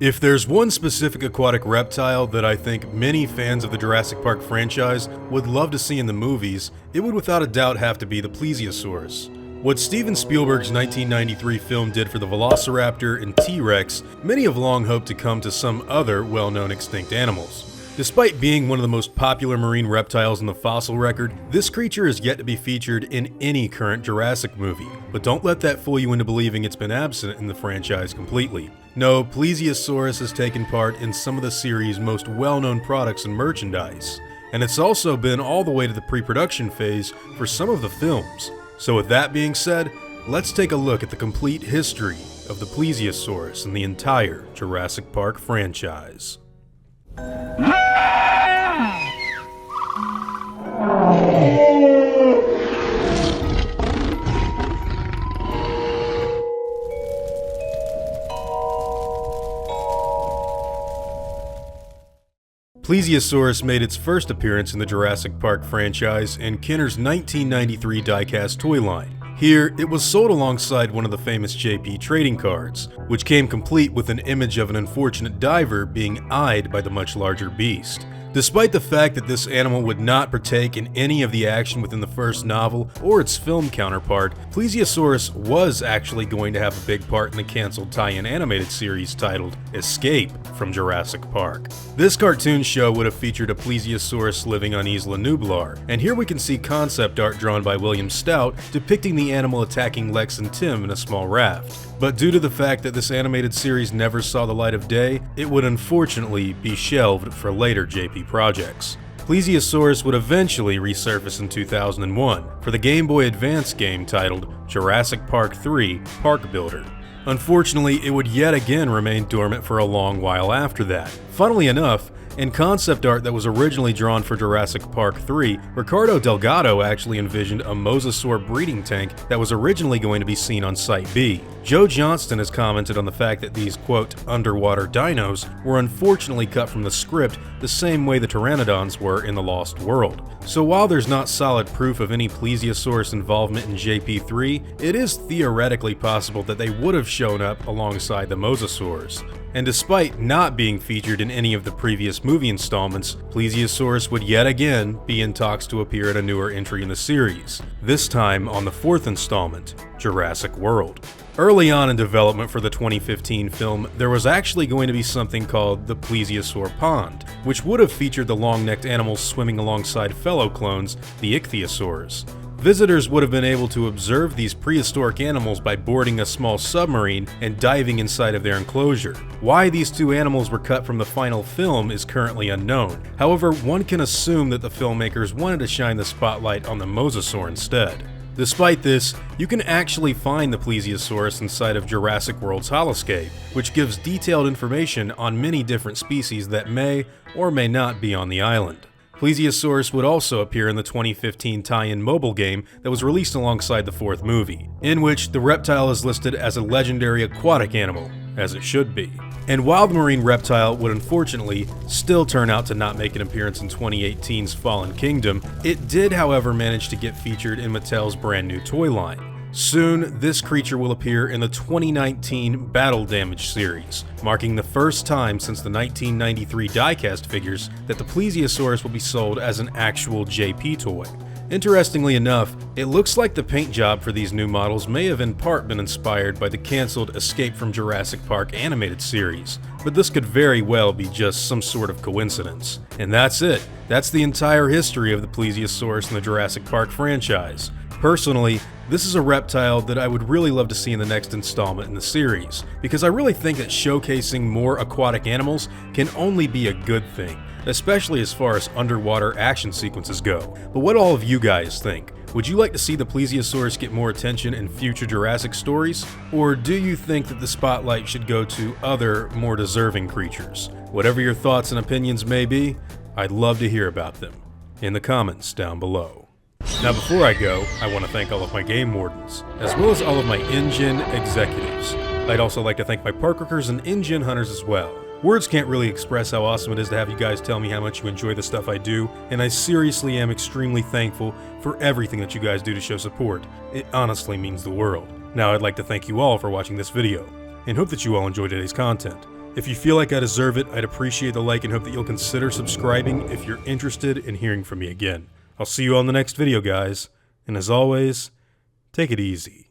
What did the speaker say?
If there's one specific aquatic reptile that I think many fans of the Jurassic Park franchise would love to see in the movies, it would without a doubt have to be the Plesiosaurus. What Steven Spielberg's 1993 film did for the Velociraptor and T-Rex, many have long hoped to come to some other well-known extinct animals. Despite being one of the most popular marine reptiles in the fossil record, this creature is yet to be featured in any current Jurassic movie. But don't let that fool you into believing it's been absent in the franchise completely. No, Plesiosaurus has taken part in some of the series' most well-known products and merchandise. And it's also been all the way to the pre-production phase for some of the films. So with that being said, let's take a look at the complete history of the Plesiosaurus and the entire Jurassic Park franchise. Plesiosaurus made its first appearance in the Jurassic Park franchise in Kenner's 1993 die-cast toy line. Here, it was sold alongside one of the famous JP trading cards, which came complete with an image of an unfortunate diver being eyed by the much larger beast. Despite the fact that this animal would not partake in any of the action within the first novel or its film counterpart, Plesiosaurus was actually going to have a big part in the cancelled tie-in animated series titled Escape from Jurassic Park. This cartoon show would have featured a Plesiosaurus living on Isla Nublar, and here we can see concept art drawn by William Stout depicting the animal attacking Lex and Tim in a small raft. But due to the fact that this animated series never saw the light of day, it would unfortunately be shelved for later JP projects. Plesiosaurus would eventually resurface in 2001 for the Game Boy Advance game titled Jurassic Park 3 Park Builder. Unfortunately, it would yet again remain dormant for a long while after that. Funnily enough, in concept art that was originally drawn for Jurassic Park 3, Ricardo Delgado actually envisioned a mosasaur breeding tank that was originally going to be seen on Site B. Joe Johnston has commented on the fact that these, quote, underwater dinos were unfortunately cut from the script the same way the pteranodons were in The Lost World. So while there's not solid proof of any Plesiosaurus involvement in JP3, it is theoretically possible that they would have shown up alongside the mosasaurs. And despite not being featured in any of the previous movie installments, Plesiosaurus would yet again be in talks to appear in a newer entry in the series, this time on the fourth installment, Jurassic World. Early on in development for the 2015 film, there was actually going to be something called the Plesiosaur Pond, which would have featured the long-necked animals swimming alongside fellow clones, the ichthyosaurs. Visitors would have been able to observe these prehistoric animals by boarding a small submarine and diving inside of their enclosure. Why these two animals were cut from the final film is currently unknown. However, one can assume that the filmmakers wanted to shine the spotlight on the mosasaur instead. Despite this, you can actually find the Plesiosaurus inside of Jurassic World's Holoscape, which gives detailed information on many different species that may or may not be on the island. Plesiosaurus would also appear in the 2015 tie-in mobile game that was released alongside the fourth movie, in which the reptile is listed as a legendary aquatic animal, as it should be. And while the marine reptile would unfortunately still turn out to not make an appearance in 2018's Fallen Kingdom, it did however manage to get featured in Mattel's brand new toy line. Soon, this creature will appear in the 2019 Battle Damage series, marking the first time since the 1993 die-cast figures that the Plesiosaurus will be sold as an actual JP toy. Interestingly enough, it looks like the paint job for these new models may have in part been inspired by the cancelled Escape from Jurassic Park animated series, but this could very well be just some sort of coincidence. And that's it. That's the entire history of the Plesiosaurus in the Jurassic Park franchise. Personally, this is a reptile that I would really love to see in the next installment in the series, because I really think that showcasing more aquatic animals can only be a good thing, especially as far as underwater action sequences go. But what do all of you guys think? Would you like to see the Plesiosaurus get more attention in future Jurassic stories? Or do you think that the spotlight should go to other, more deserving creatures? Whatever your thoughts and opinions may be, I'd love to hear about them in the comments down below. Now before I go, I want to thank all of my game wardens, as well as all of my InGen executives. I'd also like to thank my park workers and InGen hunters as well. Words can't really express how awesome it is to have you guys tell me how much you enjoy the stuff I do, and I seriously am extremely thankful for everything that you guys do to show support. It honestly means the world. Now I'd like to thank you all for watching this video, and hope that you all enjoyed today's content. If you feel like I deserve it, I'd appreciate the like and hope that you'll consider subscribing if you're interested in hearing from me again. I'll see you on the next video, guys, and as always, take it easy.